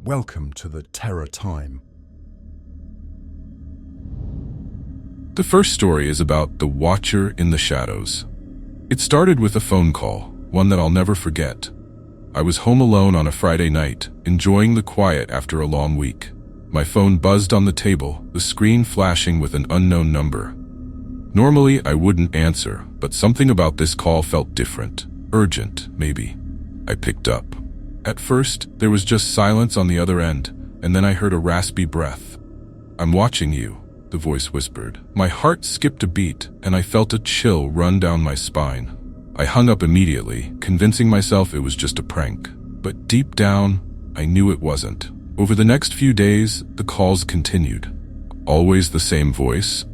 Welcome to the Terror Time. The first story is about the Watcher in the Shadows. It started with a phone call, one that I'll never forget. I was home alone on a Friday night, enjoying the quiet after a long week. My phone buzzed on the table, the screen flashing with an unknown number. Normally, I wouldn't answer, but something about this call felt different. Urgent, maybe. I picked up. At first, there was just silence on the other end, and then I heard a raspy breath. "I'm watching you," the voice whispered. My heart skipped a beat, and I felt a chill run down my spine. I hung up immediately, convincing myself it was just a prank. But deep down, I knew it wasn't. Over the next few days, the calls continued. Always the same voice.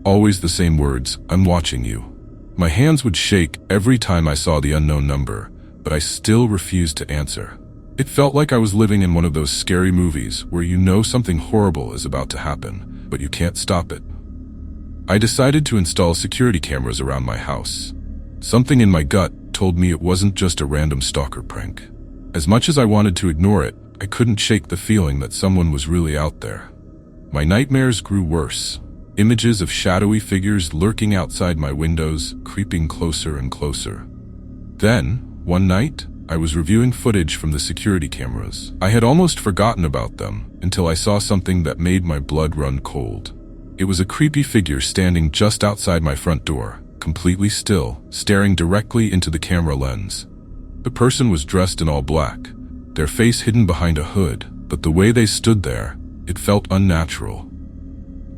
Always the same words, "I'm watching you." My hands would shake every time I saw the unknown number, but I still refused to answer. It felt like I was living in one of those scary movies where you know something horrible is about to happen, but you can't stop it. I decided to install security cameras around my house. Something in my gut told me it wasn't just a random stalker prank. As much as I wanted to ignore it, I couldn't shake the feeling that someone was really out there. My nightmares grew worse. Images of shadowy figures lurking outside my windows, creeping closer and closer. Then, one night, I was reviewing footage from the security cameras. I had almost forgotten about them until I saw something that made my blood run cold. It was a creepy figure standing just outside my front door, completely still, staring directly into the camera lens. The person was dressed in all black, their face hidden behind a hood, but the way they stood there, it felt unnatural.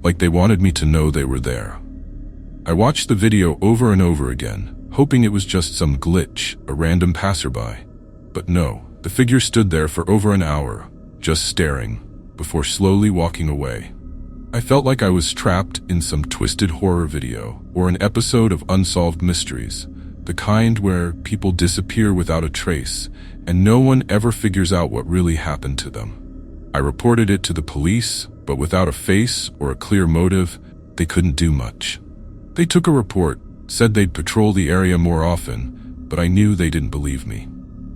Like they wanted me to know they were there. I watched the video over and over again, hoping it was just some glitch, a random passerby. But no, the figure stood there for over an hour, just staring, before slowly walking away. I felt like I was trapped in some twisted horror video, or an episode of Unsolved Mysteries, the kind where people disappear without a trace, and no one ever figures out what really happened to them. I reported it to the police, but without a face or a clear motive, they couldn't do much. They took a report, said they'd patrol the area more often, but I knew they didn't believe me.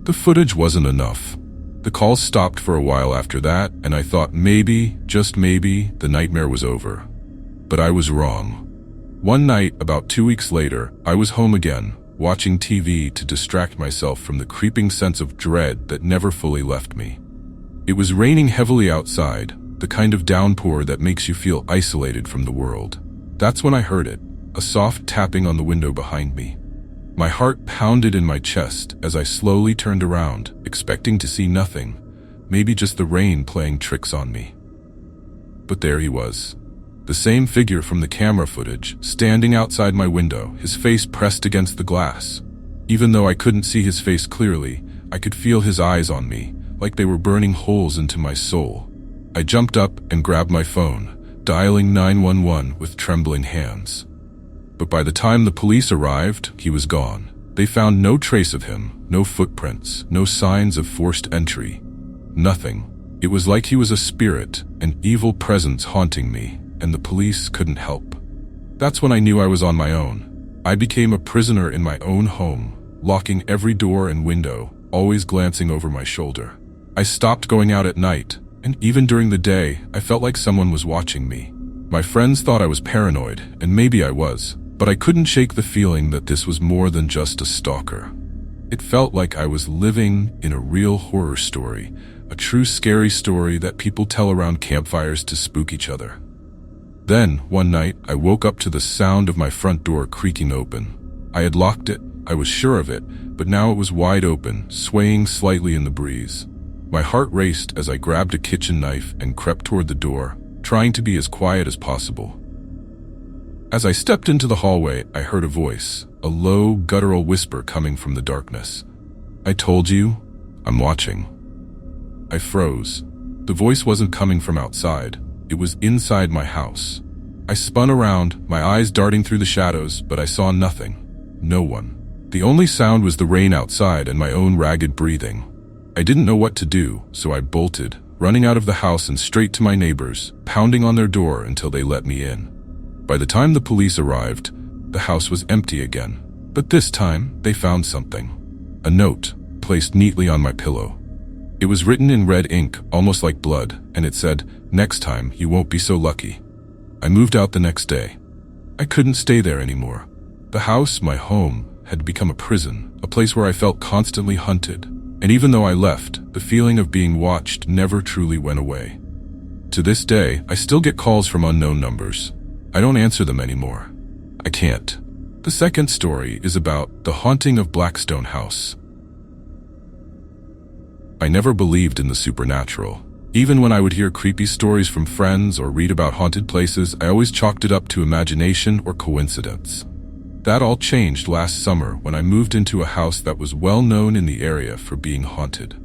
The footage wasn't enough. The calls stopped for a while after that, and I thought maybe, just maybe, the nightmare was over. But I was wrong. One night, about 2 weeks later, I was home again, watching TV to distract myself from the creeping sense of dread that never fully left me. It was raining heavily outside, the kind of downpour that makes you feel isolated from the world. That's when I heard it. A soft tapping on the window behind me. My heart pounded in my chest as I slowly turned around, expecting to see nothing, maybe just the rain playing tricks on me. But there he was, the same figure from the camera footage, standing outside my window, his face pressed against the glass. Even though I couldn't see his face clearly, I could feel his eyes on me, like they were burning holes into my soul. I jumped up and grabbed my phone, dialing 911 with trembling hands. But by the time the police arrived, he was gone. They found no trace of him, no footprints, no signs of forced entry. Nothing. It was like he was a spirit, an evil presence haunting me, and the police couldn't help. That's when I knew I was on my own. I became a prisoner in my own home, locking every door and window, always glancing over my shoulder. I stopped going out at night, and even during the day, I felt like someone was watching me. My friends thought I was paranoid, and maybe I was. But I couldn't shake the feeling that this was more than just a stalker. It felt like I was living in a real horror story, a true scary story that people tell around campfires to spook each other. Then, one night, I woke up to the sound of my front door creaking open. I had locked it, I was sure of it, but now it was wide open, swaying slightly in the breeze. My heart raced as I grabbed a kitchen knife and crept toward the door, trying to be as quiet as possible. As I stepped into the hallway, I heard a voice, a low, guttural whisper coming from the darkness. "I told you, I'm watching." I froze. The voice wasn't coming from outside. It was inside my house. I spun around, my eyes darting through the shadows, but I saw nothing. No one. The only sound was the rain outside and my own ragged breathing. I didn't know what to do, so I bolted, running out of the house and straight to my neighbors, pounding on their door until they let me in. By the time the police arrived, the house was empty again. But this time, they found something. A note, placed neatly on my pillow. It was written in red ink, almost like blood, and it said, "Next time, you won't be so lucky." I moved out the next day. I couldn't stay there anymore. The house, my home, had become a prison, a place where I felt constantly hunted. And even though I left, the feeling of being watched never truly went away. To this day, I still get calls from unknown numbers. I don't answer them anymore. I can't. The second story is about the haunting of Blackstone House. I never believed in the supernatural. Even when I would hear creepy stories from friends or read about haunted places, I always chalked it up to imagination or coincidence. That all changed last summer when I moved into a house that was well known in the area for being haunted.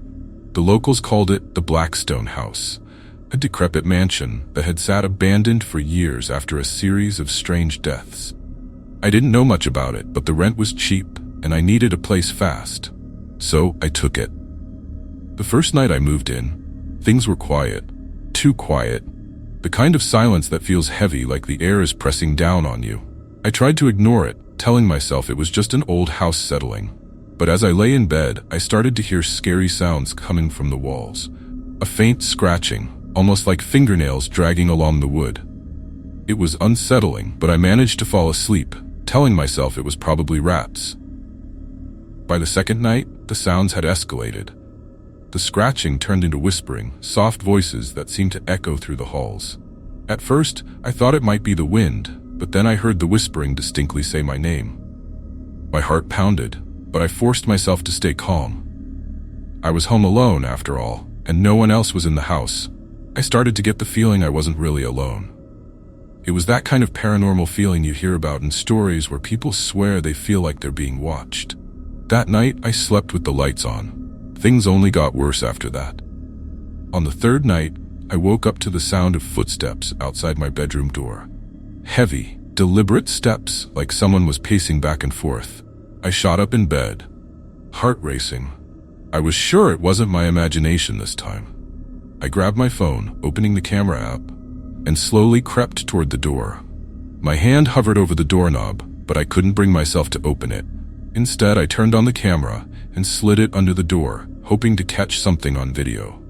The locals called it the Blackstone House, a decrepit mansion that had sat abandoned for years after a series of strange deaths. I didn't know much about it, but the rent was cheap and I needed a place fast. So I took it. The first night I moved in, things were quiet. Too quiet. The kind of silence that feels heavy, like the air is pressing down on you. I tried to ignore it, telling myself it was just an old house settling. But as I lay in bed, I started to hear scary sounds coming from the walls. A faint scratching, almost like fingernails dragging along the wood. It was unsettling, but I managed to fall asleep, telling myself it was probably rats. By the second night, the sounds had escalated. The scratching turned into whispering, soft voices that seemed to echo through the halls. At first, I thought it might be the wind, but then I heard the whispering distinctly say my name. My heart pounded, but I forced myself to stay calm. I was home alone, after all, and no one else was in the house. I started to get the feeling I wasn't really alone. It was that kind of paranormal feeling you hear about in stories where people swear they feel like they're being watched. That night, I slept with the lights on. Things only got worse after that. On the third night, I woke up to the sound of footsteps outside my bedroom door. Heavy, deliberate steps, like someone was pacing back and forth. I shot up in bed, heart racing. I was sure it wasn't my imagination this time. I grabbed my phone, opening the camera app, and slowly crept toward the door. My hand hovered over the doorknob, but I couldn't bring myself to open it. Instead, I turned on the camera and slid it under the door, hoping to catch something on video.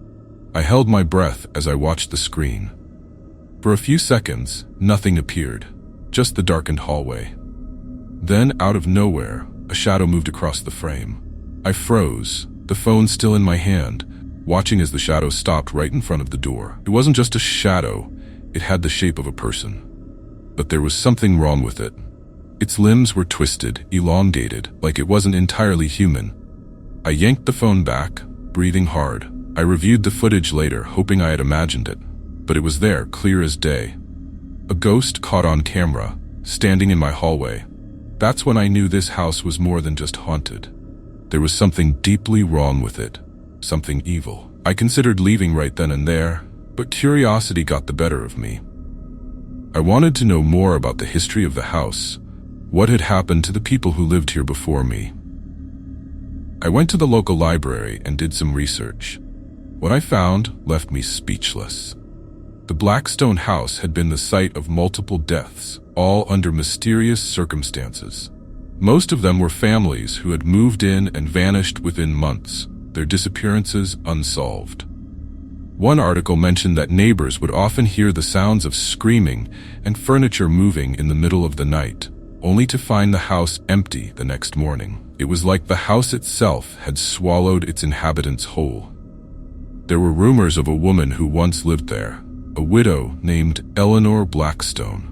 I held my breath as I watched the screen. For a few seconds, nothing appeared, just the darkened hallway. Then, out of nowhere, a shadow moved across the frame. I froze, the phone still in my hand, watching as the shadow stopped right in front of the door. It wasn't just a shadow, it had the shape of a person. But there was something wrong with it. Its limbs were twisted, elongated, like it wasn't entirely human. I yanked the phone back, breathing hard. I reviewed the footage later, hoping I had imagined it. But it was there, clear as day. A ghost caught on camera, standing in my hallway. That's when I knew this house was more than just haunted. There was something deeply wrong with it, something evil. I considered leaving right then and there, but curiosity got the better of me. I wanted to know more about the history of the house, what had happened to the people who lived here before me. I went to the local library and did some research. What I found left me speechless. The Blackstone House had been the site of multiple deaths, all under mysterious circumstances. Most of them were families who had moved in and vanished within months, their disappearances unsolved. One article mentioned that neighbors would often hear the sounds of screaming and furniture moving in the middle of the night, only to find the house empty the next morning. It was like the house itself had swallowed its inhabitants whole. There were rumors of a woman who once lived there, a widow named Eleanor Blackstone.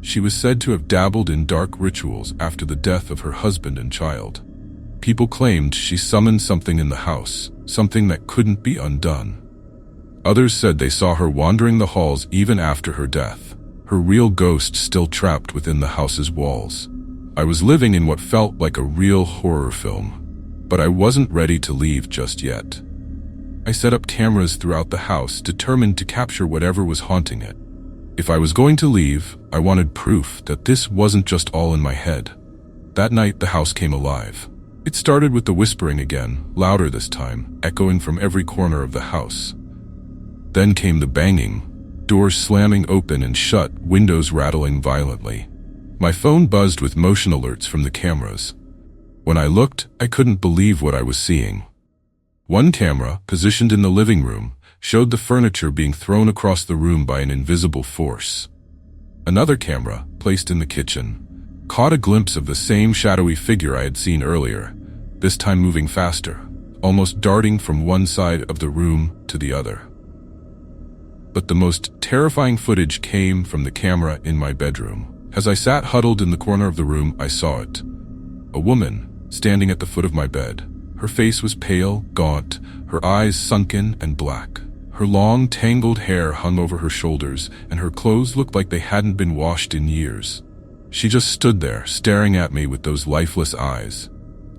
She was said to have dabbled in dark rituals after the death of her husband and child. People claimed she summoned something in the house, something that couldn't be undone. Others said they saw her wandering the halls even after her death, her real ghost still trapped within the house's walls. I was living in what felt like a real horror film, but I wasn't ready to leave just yet. I set up cameras throughout the house, determined to capture whatever was haunting it. If I was going to leave, I wanted proof that this wasn't just all in my head. That night, the house came alive. It started with the whispering again, louder this time, echoing from every corner of the house. Then came the banging, doors slamming open and shut, windows rattling violently. My phone buzzed with motion alerts from the cameras. When I looked, I couldn't believe what I was seeing. One camera, positioned in the living room, showed the furniture being thrown across the room by an invisible force. Another camera, placed in the kitchen, caught a glimpse of the same shadowy figure I had seen earlier, this time moving faster, almost darting from one side of the room to the other. But the most terrifying footage came from the camera in my bedroom. As I sat huddled in the corner of the room, I saw it. A woman, standing at the foot of my bed. Her face was pale, gaunt, her eyes sunken and black. Her long, tangled hair hung over her shoulders, and her clothes looked like they hadn't been washed in years. She just stood there, staring at me with those lifeless eyes.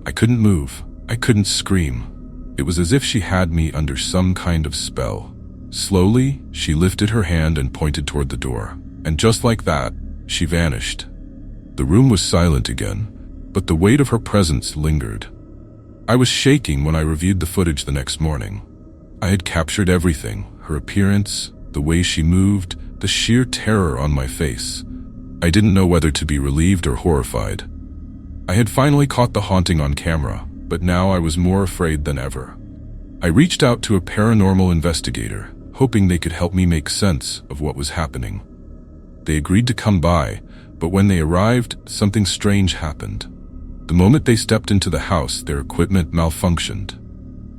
I couldn't move. I couldn't scream. It was as if she had me under some kind of spell. Slowly, she lifted her hand and pointed toward the door. And just like that, she vanished. The room was silent again, but the weight of her presence lingered. I was shaking when I reviewed the footage the next morning. I had captured everything: her appearance, the way she moved, the sheer terror on my face. I didn't know whether to be relieved or horrified. I had finally caught the haunting on camera, but now I was more afraid than ever. I reached out to a paranormal investigator, hoping they could help me make sense of what was happening. They agreed to come by, but when they arrived, something strange happened. The moment they stepped into the house, their equipment malfunctioned.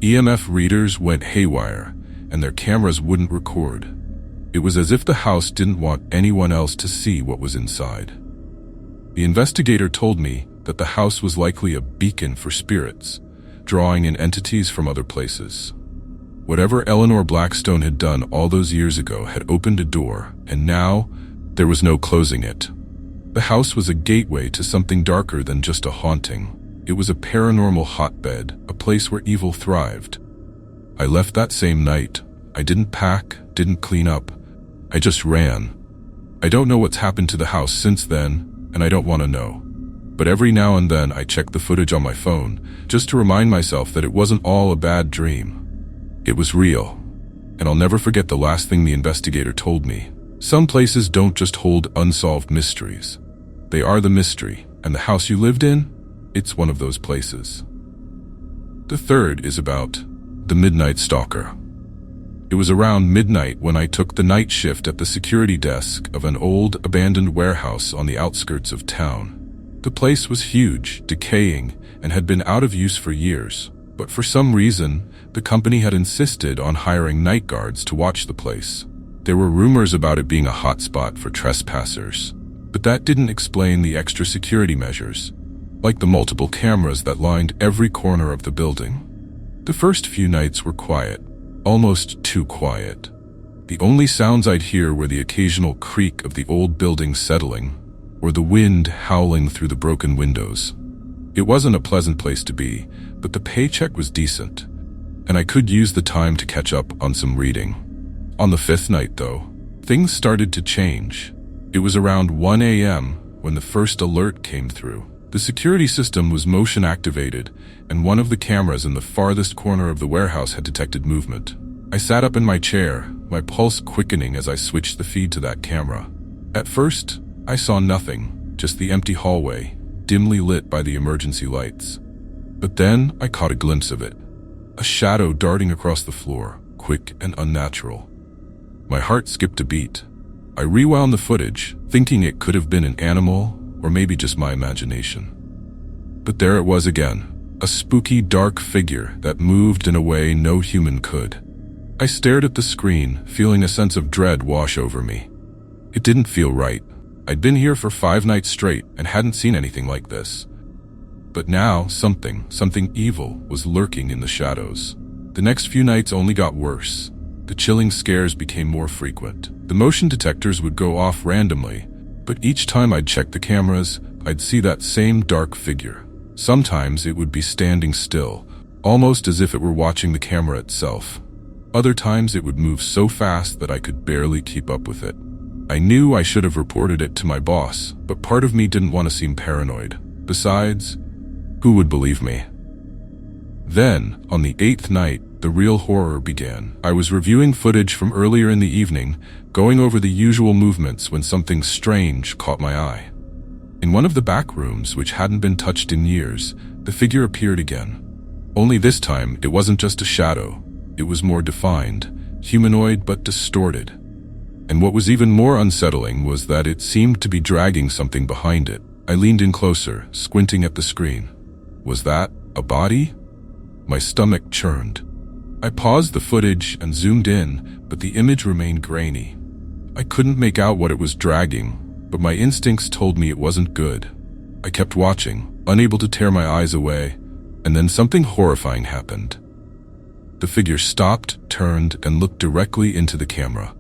EMF readers went haywire, and their cameras wouldn't record. It was as if the house didn't want anyone else to see what was inside. The investigator told me that the house was likely a beacon for spirits, drawing in entities from other places. Whatever Eleanor Blackstone had done all those years ago had opened a door, and now there was no closing it. The house was a gateway to something darker than just a haunting. It was a paranormal hotbed, a place where evil thrived. I left that same night. I didn't pack, didn't clean up. I just ran. I don't know what's happened to the house since then, and I don't want to know. But every now and then I check the footage on my phone, just to remind myself that it wasn't all a bad dream. It was real. And I'll never forget the last thing the investigator told me. Some places don't just hold unsolved mysteries. They are the mystery, and the house you lived in? It's one of those places. The third is about the Midnight Stalker. It was around midnight when I took the night shift at the security desk of an old, abandoned warehouse on the outskirts of town. The place was huge, decaying, and had been out of use for years, but for some reason, the company had insisted on hiring night guards to watch the place. There were rumors about it being a hotspot for trespassers, but that didn't explain the extra security measures, like the multiple cameras that lined every corner of the building. The first few nights were quiet, almost too quiet. The only sounds I'd hear were the occasional creak of the old building settling, or the wind howling through the broken windows. It wasn't a pleasant place to be, but the paycheck was decent, and I could use the time to catch up on some reading. On the fifth night, though, things started to change. It was around 1 a.m. when the first alert came through. The security system was motion activated, and one of the cameras in the farthest corner of the warehouse had detected movement. I sat up in my chair, my pulse quickening as I switched the feed to that camera. At first, I saw nothing, just the empty hallway, dimly lit by the emergency lights. But then I caught a glimpse of it. A shadow darting across the floor, quick and unnatural. My heart skipped a beat. I rewound the footage, thinking it could have been an animal, or maybe just my imagination. But there it was again, a spooky, dark figure that moved in a way no human could. I stared at the screen, feeling a sense of dread wash over me. It didn't feel right. I'd been here for 5 nights straight and hadn't seen anything like this. But now something evil was lurking in the shadows. The next few nights only got worse. The chilling scares became more frequent. The motion detectors would go off randomly, but each time I'd check the cameras, I'd see that same dark figure. Sometimes it would be standing still, almost as if it were watching the camera itself. Other times it would move so fast that I could barely keep up with it. I knew I should have reported it to my boss, but part of me didn't want to seem paranoid. Besides, who would believe me? Then, on the 8th night, the real horror began. I was reviewing footage from earlier in the evening, going over the usual movements when something strange caught my eye. In one of the back rooms, which hadn't been touched in years, the figure appeared again. Only this time, it wasn't just a shadow. It was more defined, humanoid but distorted. And what was even more unsettling was that it seemed to be dragging something behind it. I leaned in closer, squinting at the screen. Was that a body? My stomach churned. I paused the footage and zoomed in, but the image remained grainy. I couldn't make out what it was dragging, but my instincts told me it wasn't good. I kept watching, unable to tear my eyes away, and then something horrifying happened. The figure stopped, turned, and looked directly into the camera.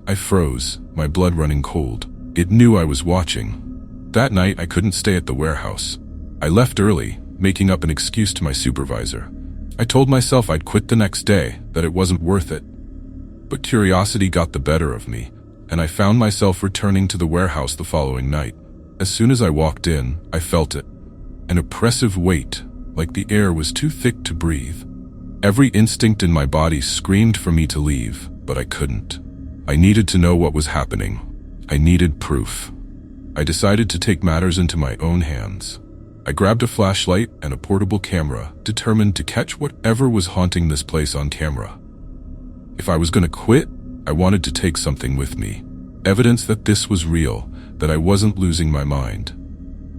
I froze, my blood running cold. It knew I was watching. That night, I couldn't stay at the warehouse. I left early, making up an excuse to my supervisor. I told myself I'd quit the next day, that it wasn't worth it. But curiosity got the better of me, and I found myself returning to the warehouse the following night. As soon as I walked in, I felt it. An oppressive weight, like the air was too thick to breathe. Every instinct in my body screamed for me to leave, but I couldn't. I needed to know what was happening. I needed proof. I decided to take matters into my own hands. I grabbed a flashlight and a portable camera, determined to catch whatever was haunting this place on camera. If I was going to quit, I wanted to take something with me. Evidence that this was real, that I wasn't losing my mind.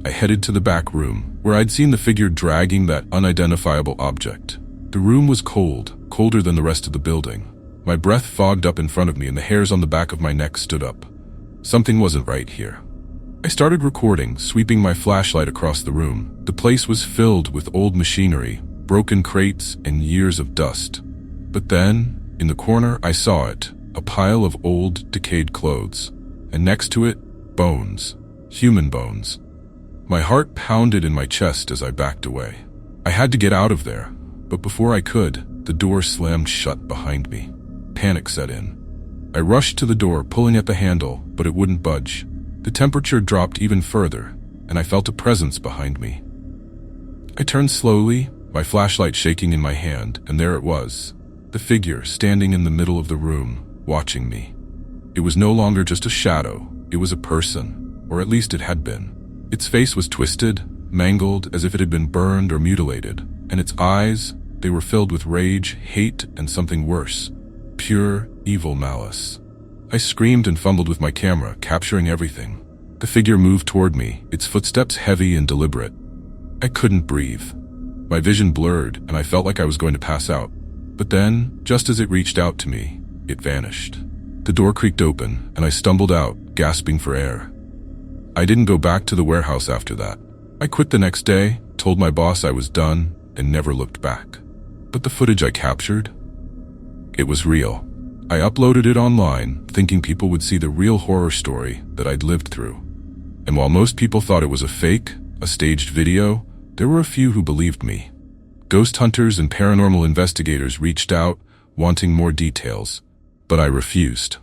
I headed to the back room, where I'd seen the figure dragging that unidentifiable object. The room was cold, colder than the rest of the building. My breath fogged up in front of me and the hairs on the back of my neck stood up. Something wasn't right here. I started recording, sweeping my flashlight across the room. The place was filled with old machinery, broken crates, and years of dust. But then, in the corner, I saw it, a pile of old, decayed clothes. And next to it, bones. Human bones. My heart pounded in my chest as I backed away. I had to get out of there, but before I could, the door slammed shut behind me. Panic set in. I rushed to the door, pulling at the handle, but it wouldn't budge. The temperature dropped even further, and I felt a presence behind me. I turned slowly, my flashlight shaking in my hand, and there it was, the figure standing in the middle of the room, watching me. It was no longer just a shadow, it was a person, or at least it had been. Its face was twisted, mangled, as if it had been burned or mutilated, and its eyes, they were filled with rage, hate, and something worse, pure, evil malice. I screamed and fumbled with my camera, capturing everything. The figure moved toward me, its footsteps heavy and deliberate. I couldn't breathe. My vision blurred, and I felt like I was going to pass out. But then, just as it reached out to me, it vanished. The door creaked open, and I stumbled out, gasping for air. I didn't go back to the warehouse after that. I quit the next day, told my boss I was done, and never looked back. But the footage I captured, it was real. I uploaded it online, thinking people would see the real horror story that I'd lived through. And while most people thought it was a fake, a staged video, there were a few who believed me. Ghost hunters and paranormal investigators reached out, wanting more details, but I refused.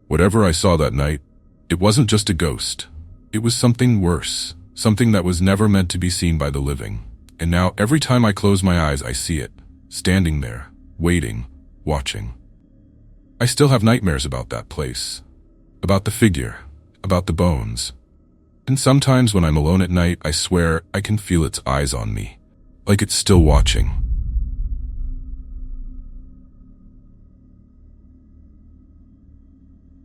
Whatever I saw that night, it wasn't just a ghost. It was something worse, something that was never meant to be seen by the living. And now every time I close my eyes, I see it, standing there, waiting, watching. I still have nightmares about that place, about the figure, about the bones. And sometimes when I'm alone at night, I swear I can feel its eyes on me, like it's still watching.